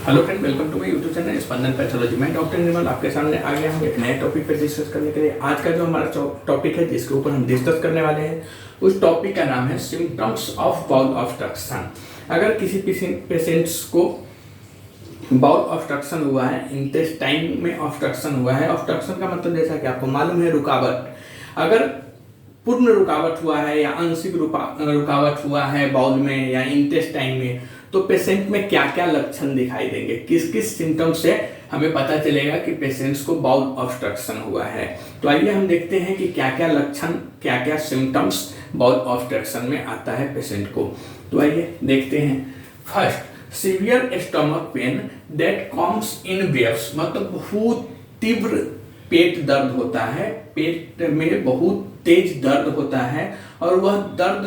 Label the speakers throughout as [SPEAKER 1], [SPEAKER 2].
[SPEAKER 1] Hello friend, welcome to my YouTube channel Spandan pathology. मैं doctor Nirmal आपके सामने आ गया हूँ एक नए टॉपिक पर डिस्कस करने के लिए। आज का जो हमारा टॉपिक है जिसके ऊपर हम डिस्कस करने वाले हैं उस टॉपिक का नाम है सिम्टम्स ऑफ बाउल ऑब्स्ट्रक्शन। अगर किसी पेशेंट्स को बाउल ऑब्स्ट्रक्शन हुआ है, इंटेस्टाइन में ऑब्स्ट्रक्शन हुआ है, ऑब्स्ट्रक्शन का मतलब जैसा कि आपको मालूम है रुकावट, अगर पूर्ण रुकावट हुआ है या आंशिक रुकावट हुआ है बाउल में या इंटेस्टाइन में, तो पेशेंट में क्या क्या लक्षण दिखाई देंगे, किस किस सिम्टम्स से हमें पता चलेगा कि पेशेंट्स को बाउल ऑब्स्ट्रक्शन हुआ है। तो आइए हम देखते हैं कि क्या क्या लक्षण, क्या क्या सिम्टम्स बाउल ऑब्स्ट्रक्शन में आता है पेशेंट को। तो आइए देखते हैं। First, severe stomach pain that comes in waves, मतलब बहुत तीव्र पेट दर्द होता है, पेट में बहुत तेज दर्द होता है और वह दर्द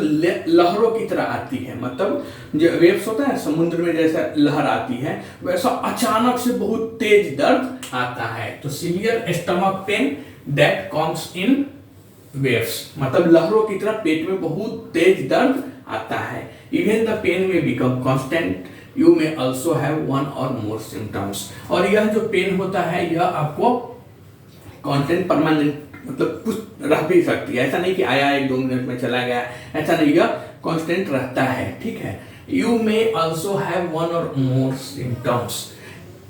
[SPEAKER 1] लहरों की तरह आती है। मतलब जो वेव्स होता है समुद्र में जैसा लहर आती है वैसा अचानक से बहुत तेज दर्द आता है। तो severe stomach pain that comes in waves, मतलब लहरों की तरह पेट में बहुत तेज दर्द आता है। इवन द पेन में बिकम कांस्टेंट, यू में ऑल्सो हैव वन और मोर सिम्टम्स। और यह जो पेन होता है यह आपको कांस्टेंट, परमानेंट, मतलब कुछ रह भी सकती है, ऐसा नहीं कि आया 1-2 मिनट में चला गया, ऐसा नहीं, यह कांस्टेंट रहता है। ठीक है। यू में ऑल्सो हैव वन और मोर सिम्टम्स।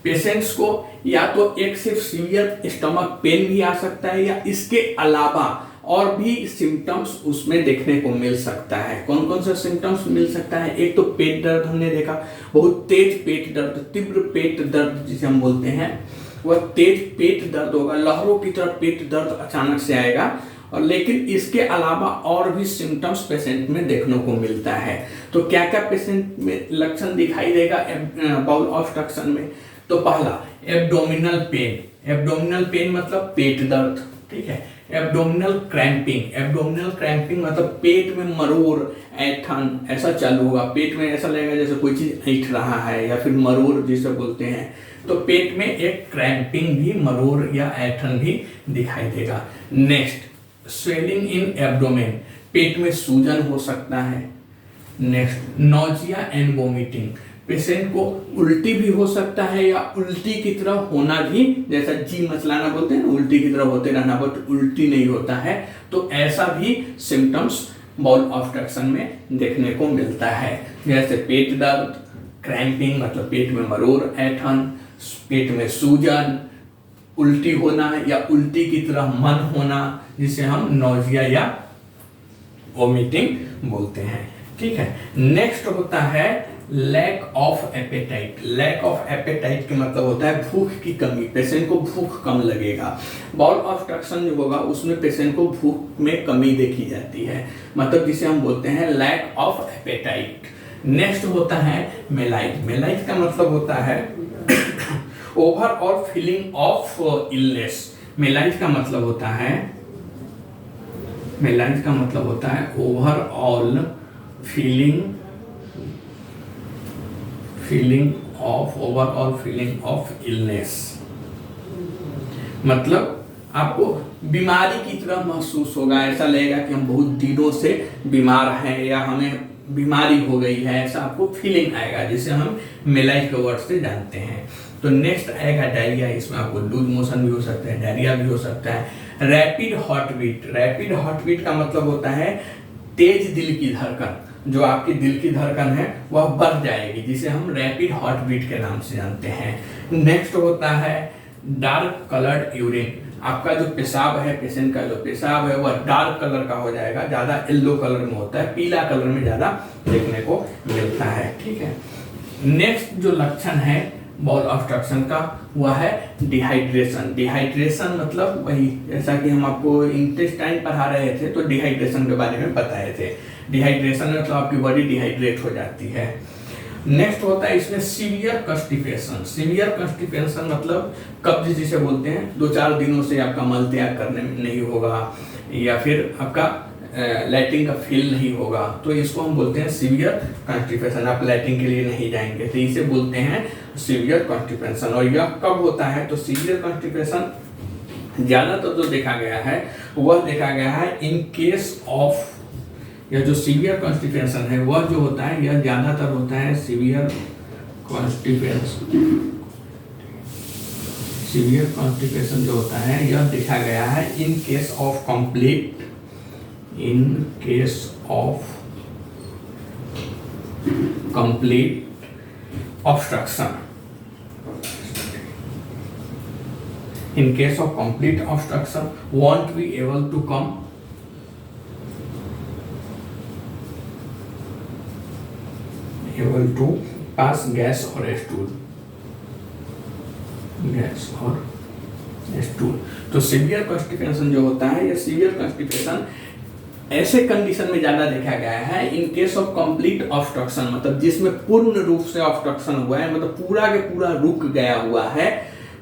[SPEAKER 1] पेशेंट्स को या तो एक सिर्फ सीवियर स्टमक पेन भी आ सकता है या इसके अलावा और भी सिम्टम्स उसमें देखने को मिल सकता है। कौन कौन सा सिम्टम्स मिल सकता है? एक तो पेट दर्द हमने देखा, बहुत तेज पेट दर्द, तीव्र पेट दर्द जिसे हम बोलते हैं, वह तेज पेट दर्द होगा, लहरों की तरह पेट दर्द अचानक से आएगा। और लेकिन इसके अलावा और भी सिम्टम्स पेशेंट में देखने को मिलता है। तो क्या क्या पेशेंट में लक्षण दिखाई देगा बाउल ऑब्स्ट्रक्शन में? तो पहला, एब्डोमिनल पेन। एब्डोमिनल पेन मतलब पेट दर्द। ठीक है। एब्डोमिनल क्रैम्पिंग, एब्डोमिनल क्रैम्पिंग मतलब पेट में मरोड़, ऐंठन ऐसा चालू होगा, पेट में ऐसा लगेगा जैसे कोई चीज ऐंठ रहा है, या फिर मरोड़ जिसे बोलते हैं। तो पेट में एक क्रैम्पिंग भी, मरोड़ या ऐंठन भी दिखाई देगा। नेक्स्ट, स्वेलिंग इन एब्डोमेन, पेट में सूजन हो सकता है। Next, nausea and vomiting, patient को उल्टी भी हो सकता है या उल्टी की तरह होना भी, जैसा जी मचलाना बोलते हैं ना, उल्टी की तरह होते रहना, बट उल्टी नहीं होता है। तो ऐसा भी सिम्टम्स बाउल ऑब्स्ट्रक्शन में देखने को मिलता है, जैसे पेट दर्द, क्रैम्पिंग मतलब पेट में मरोड़, ऐंठन, पेट में सूजन, उल्टी होना या उल्टी की तरह मन होना, जिसे हम नोजिया या वोमिटिंग बोलते हैं। ठीक है। नेक्स्ट होता है lack of appetite. Lack of appetite का मतलब होता है भूख की कमी, पेशेंट को भूख कम लगेगा। बाउल ऑब्स्ट्रक्शन जो होगा उसमें पेशेंट को भूख में कमी देखी जाती है, मतलब जिसे हम बोलते हैं लैक ऑफ एपेटाइट। नेक्स्ट होता है मेलाइट। मेलाइट का मतलब होता है ओवर और फीलिंग ऑफ इलनेस। मेलाइट का मतलब होता है, मेलाइट का मतलब होता है overall overall feeling of illness, मतलब आपको बीमारी की तरह महसूस होगा, ऐसा लगेगा कि हम बहुत दिनों से बीमार हैं या हमें बीमारी हो गई है, ऐसा आपको फीलिंग आएगा, जिसे हम मेलाइट के वर्ड से जानते हैं। तो नेक्स्ट आएगा डायरिया। इसमें आपको लूज मोशन भी हो सकता है, डायरिया भी हो सकता है। Rapid heart beat. Rapid heart beat का मतलब होता है तेज दिल की धड़कन, जो आपकी दिल की धड़कन है वह बढ़ जाएगी, जिसे हम रैपिड हार्ट बीट के नाम से जानते हैं। नेक्स्ट होता है डार्क कलर्ड यूरिन। आपका जो पेशाब है, पेशेंट का जो पेशाब है वह डार्क कलर का हो जाएगा, ज्यादा येलो कलर में होता है, पीला कलर में ज्यादा देखने को मिलता है। ठीक है। नेक्स्ट जो लक्षण है बाउल ऑब्स्ट्रक्शन का वह है डिहाइड्रेशन। डिहाइड्रेशन मतलब वही, जैसा कि हम आपको इंटेस्टाइन पढ़ा रहे थे तो डिहाइड्रेशन के बारे में बताए थे। डिहाइड्रेशन मतलब आपकी बॉडी डिहाइड्रेट हो जाती है। नेक्स्ट होता है इसमें सीवियर कॉन्स्टिपेशन। सीवियर कॉन्स्टिपेशन मतलब कब्ज जिसे बोलते हैं, 2-4 दिनों से आपका मल त्याग करने में नहीं होगा या फिर आपका लैट्रिन का फील नहीं होगा, तो इसको हम बोलते हैं सीवियर कॉन्स्टिपेशन। आप लैट्रिन के लिए नहीं जाएंगे तो इसे बोलते हैं सीवियर कॉन्स्टिपेशन। और यह कब होता है? तो सीवियर कॉन्स्टिपेशन ज्यादातर जो देखा गया है वह देखा गया है इन केस ऑफ, यह जो सीवियर कॉन्स्टिपेशन है वह जो होता है यह ज्यादातर होता है सीवियर कॉन्स्टिपेशन सीवियर कॉन्स्टिपेशन जो होता है यह देखा गया है in case of complete obstruction. In case of complete obstruction, won't be able to pass gas or stool। तो सीवियर कॉन्स्टिपेशन जो होता है, यह सीवियर कॉन्स्टिपेशन ऐसे कंडीशन में ज्यादा देखा गया है in case of complete obstruction, मतलब जिसमें पूर्ण रूप से ऑब्स्ट्रक्शन हुआ है, मतलब पूरा के पूरा रुक गया हुआ है,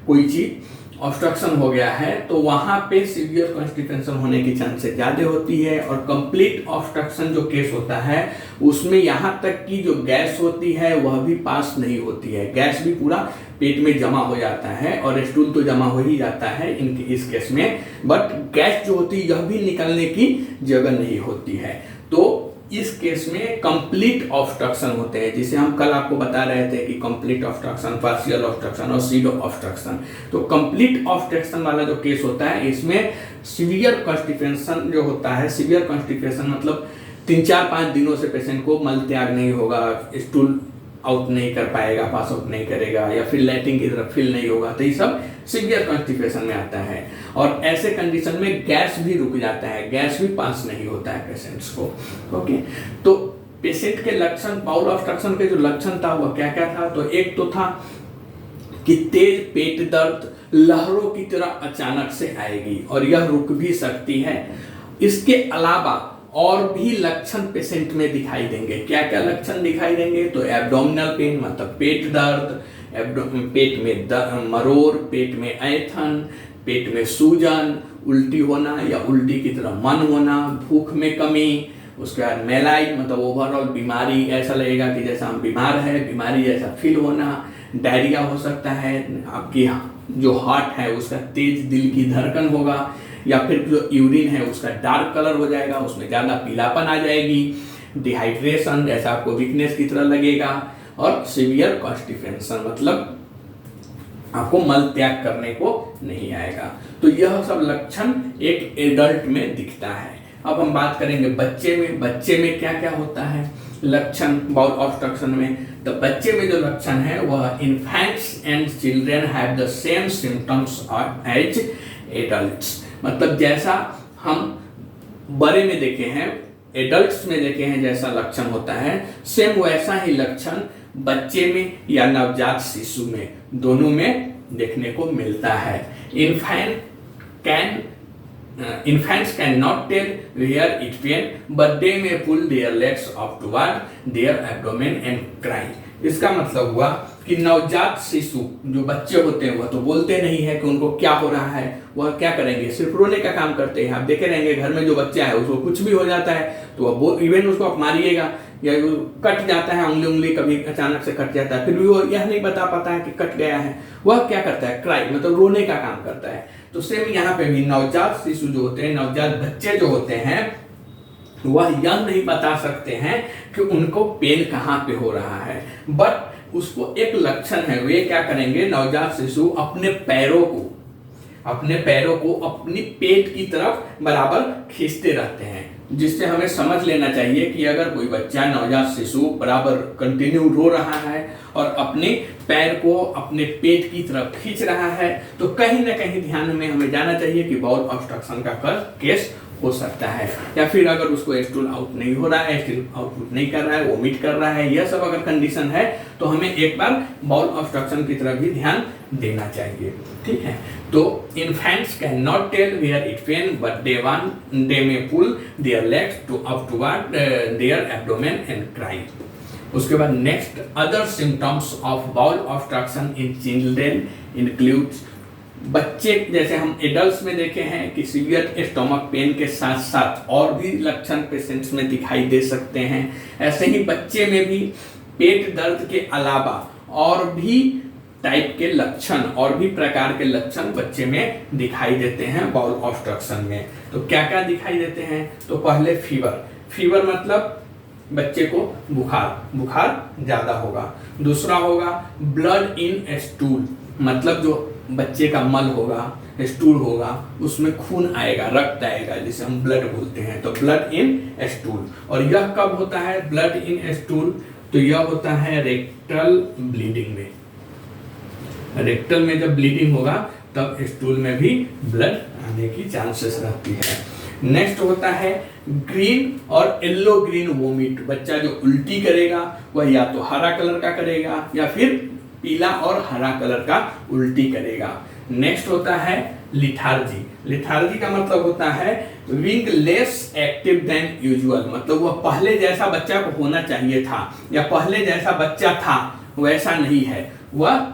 [SPEAKER 1] कोई चीज ऑब्स्ट्रक्शन हो गया है, तो वहां पे सीवियर कॉन्स्टिपेशन होने की चांसेस ज्यादा होती है। और कंप्लीट ऑब्स्ट्रक्शन जो केस होता है उसमें यहाँ तक कि जो गैस होती है वह भी पास नहीं होती है, गैस भी पूरा पेट में जमा हो जाता है और स्टूल तो जमा हो ही जाता है इस केस में, बट गैस जो होती है यह भी निकलने की जगह नहीं होती है। तो इस केस में कंप्लीट ऑब्स्ट्रक्शन होते हैं, जिसे हम कल आपको बता रहे थे कि कंप्लीट ऑब्स्ट्रक्शन, पार्शियल ऑब्स्ट्रक्शन और सीडो ऑब्स्ट्रक्शन। तो कंप्लीट ऑब्स्ट्रक्शन वाला जो केस होता है इसमें सीवियर कॉन्स्टिपेशन जो होता है, सीवियर कॉन्स्टिपेशन मतलब 3-4-5 दिनों से पेशेंट को मल त्याग नहीं होगा, स्टूल आउट नहीं कर पाएगा, पास आउट नहीं करेगा, या फिर लैट्रिन की तरफ फील नहीं होगा, तो ये सब सीवियर कॉन्स्टिपेशन में आता है। और ऐसे कंडीशन में गैस भी रुक जाता है, गैस भी पास नहीं होता है पेशेंट्स को। ओके, तो पेशेंट के लक्षण, बाउल ऑब्स्ट्रक्शन के जो लक्षण था वह क्या क्या था? तो एक तो था कि तेज पेट दर्द लहरों की तरह अचानक से आएगी और यह रुक भी सकती है। इसके अलावा और भी लक्षण पेशेंट में दिखाई देंगे। क्या क्या लक्षण दिखाई देंगे? तो एब्डोमिनल पेन मतलब पेट दर्द, पेट में मरोड़, पेट में ऐंठन, पेट में सूजन, उल्टी होना या उल्टी की तरह मन होना, भूख में कमी, उसके बाद मेलाइट मतलब ओवरऑल बीमारी, ऐसा लगेगा कि जैसा हम बीमार है, बीमारी जैसा फील होना, डायरिया हो सकता है, आपकी जो हार्ट है उसका तेज दिल की धड़कन होगा, या फिर जो यूरिन है उसका डार्क कलर हो जाएगा, उसमें ज़्यादा पीलापन आ जाएगी, डिहाइड्रेशन जैसा आपको वीकनेस की तरह लगेगा, और सीवियर कॉन्स्टिपेशन मतलब आपको मल त्याग करने को नहीं आएगा। तो यह सब लक्षण एक एडल्ट में दिखता है। अब हम बात करेंगे बच्चे में। बच्चे में क्या क्या होता है लक्षण बाउल ऑब्स्ट्रक्शन में? तो बच्चे में जो लक्षण है वह infants and children have the same symptoms as adults, मतलब जैसा हम बड़े में देखे हैं, एडल्ट्स में देखे हैं जैसा लक्षण होता है, सेम वैसा ही लक्षण बच्चे में या नवजात शिशु में, दोनों में देखने को मिलता है। Infants cannot tell where it pain, but they may pull their legs up toward their abdomen and cry। इसका मतलब हुआ कि नवजात शिशु जो बच्चे होते हैं वह तो बोलते नहीं है कि उनको क्या हो रहा है, वह क्या करेंगे, सिर्फ रोने का काम करते हैं। आप देखे रहेंगे घर में जो बच्चा है उसको कुछ भी हो जाता है तो वह इवन उसको आप मारिएगा या कट जाता है, उंगली कभी अचानक से कट जाता है, फिर भी वो यह नहीं बता पाता है कि कट गया है, वह क्या करता है, क्राई मतलब रोने का काम करता है। तो सेम यहाँ पे भी नवजात शिशु जो होते हैं, नवजात बच्चे जो होते हैं, वह यह नहीं बता सकते हैं कि उनको पेन कहाँ पे हो रहा है, बट उसको एक लक्षण है, वे क्या करेंगे, नवजात शिशु अपने पैरों को अपनी पेट की तरफ बराबर खींचते रहते हैं, जिससे हमें समझ लेना चाहिए कि अगर कोई बच्चा नवजात शिशु बराबर कंटिन्यू रो रहा है और अपने पैर को अपने पेट की तरफ खींच रहा है, तो कहीं ना कहीं ध्यान में हमें जाना चाहिए कि बाउल ऑब्स्ट्रक्शन का केस हो सकता है। या फिर अगर उसको स्टूल आउट नहीं हो रहा है, स्टूल आउटपुट नहीं कर रहा है, वोमिट कर रहा है, यह सब अगर कंडीशन है तो हमें एक बार बाउल ऑब्स्ट्रक्शन की तरफ भी ध्यान देना चाहिए। ठीक है, तो infants can not tell where it pain but they may pull their legs to up toward their abdomen and cry. उसके बाद next other symptoms of bowel obstruction in children includes, बच्चे जैसे हम एडल्ट्स में देखे हैं कि सीवियर स्टोमक पेन के साथ साथ और भी लक्षण पेशेंट्स में दिखाई दे सकते हैं, ऐसे ही बच्चे में भी पेट दर्द के अलावा और भी टाइप के लक्षण और भी प्रकार के लक्षण बच्चे में दिखाई देते हैं बाउल ऑब्स्ट्रक्शन में। तो क्या क्या दिखाई देते हैं? तो पहले फीवर मतलब बच्चे को बुखार ज्यादा होगा। दूसरा होगा ब्लड इन स्टूल, मतलब जो बच्चे का मल होगा, स्टूल होगा, उसमें खून आएगा, रक्त आएगा, जिसे हम ब्लड बोलते हैं, तो ब्लड इन स्टूल। और यह कब होता है ब्लड इन स्टूल? तो यह होता है रेक्टल ब्लीडिंग में। रेक्टल में जब ब्लीडिंग होगा तब स्टूल में भी ब्लड आने की चांसेस रहती है। नेक्स्ट होता है ग्रीन और येलो ग्रीन वोमिट। बच्चा जो उल्टी करेगा वह या तो हरा कलर का करेगा या फिर पीला और हरा कलर का उल्टी करेगा। नेक्स्ट होता है लिथार्जी। लिथार्जी का मतलब होता है wing less active than usual, मतलब वह पहले जैसा बच्चा को होना चाहिए था या पहले जैसा बच्चा था वैसा नहीं है, वह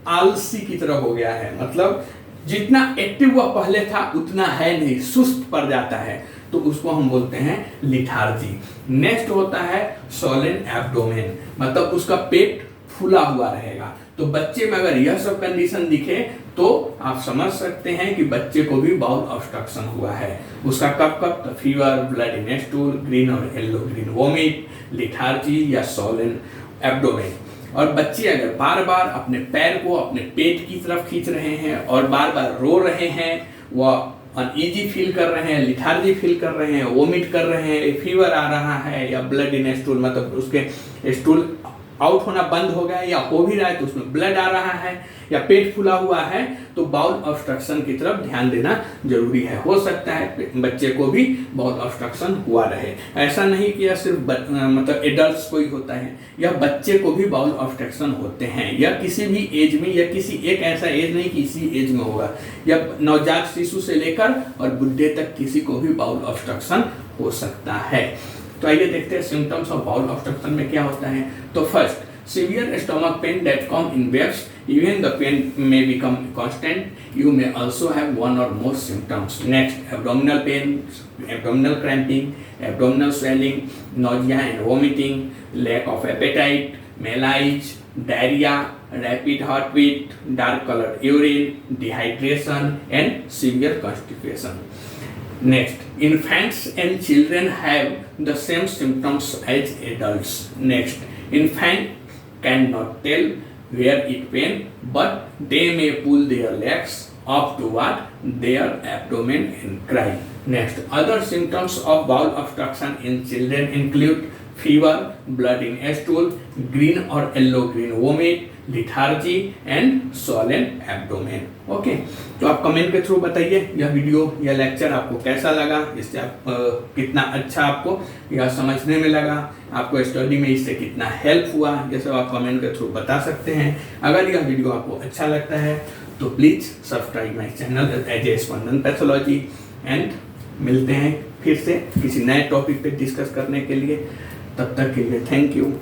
[SPEAKER 1] आलसी की तरह हो गया है, मतलब जितना एक्टिव वह पहले था उतना है नहीं, सुस्त पड़ जाता है, तो उसको हम बोलते हैं लिथार्जी। नेक्स्ट होता है सोलेन एब्डोमेन, मतलब उसका पेट फूला हुआ रहेगा। तो बच्चे में अगर यह सब कंडीशन दिखे तो आप समझ सकते हैं कि बच्चे को भी बाउल ऑब्स्ट्रक्शन हुआ है। उसका कब कब? तो fever, blood in stool, green और येलो ग्रीन वोमिट, लिथार्जी या सोलेन एब्डोमेन। और बच्चे अगर बार बार अपने पैर को अपने पेट की तरफ खींच रहे हैं और बार बार रो रहे हैं, वह अनईजी फील कर रहे हैं, लिथार्जी फील कर रहे हैं, वोमिट कर रहे हैं, फीवर आ रहा है या ब्लड इन स्टूल, मतलब उसके स्टूल आउट होना बंद हो गया या हो भी रहा है तो उसमें ब्लड आ रहा है या पेट फूला हुआ है, तो बाउल ऑब्स्ट्रक्शन की तरफ ध्यान देना जरूरी है। हो सकता है बच्चे को भी बाउल ऑब्स्ट्रक्शन हुआ रहे। ऐसा नहीं कि यह सिर्फ मतलब एडल्ट्स को ही होता है, यह बच्चे को भी बाउल ऑब्स्ट्रक्शन होते हैं। यह किसी भी एज में या किसी एक ऐसा एज नहीं कि इसी एज में होगा, यह नवजात शिशु से लेकर और बुढ़े तक किसी को भी बाउल ऑब्स्ट्रक्शन हो सकता है। तो आइए देखते हैं सिम्टम्स ऑफ बाउल ऑब्स्ट्रक्शन में क्या होता है। तो first, severe stomach pain that come in waves, even the pain may become constant. You may also have one or more symptoms. Next, abdominal pain, abdominal cramping, abdominal swelling, nausea and vomiting, lack of appetite, malaise, diarrhea, rapid heartbeat, dark colored urine, dehydration and severe constipation. Next, infants and children have the same symptoms as adults. Next, infant cannot tell where it pain, but they may pull their legs up toward their abdomen and cry. Next, other symptoms of bowel obstruction in children include fever, blood in stool, green or yellow green vomit, lethargy and Solan abdomen. Okay, तो आप comment के through बताइए यह video या lecture आपको कैसा लगा, इससे आप कितना अच्छा आपको यह समझने में लगा, आपको स्टडी में इससे कितना हेल्प हुआ, ये सब आप कमेंट के थ्रू बता सकते हैं। अगर यह वीडियो आपको अच्छा लगता है तो please subscribe my channel as a Spandan pathology, and मिलते हैं फिर से किसी नए टॉपिक पे डिस्कस करने के लिए। तब तक के लिए थैंक यू।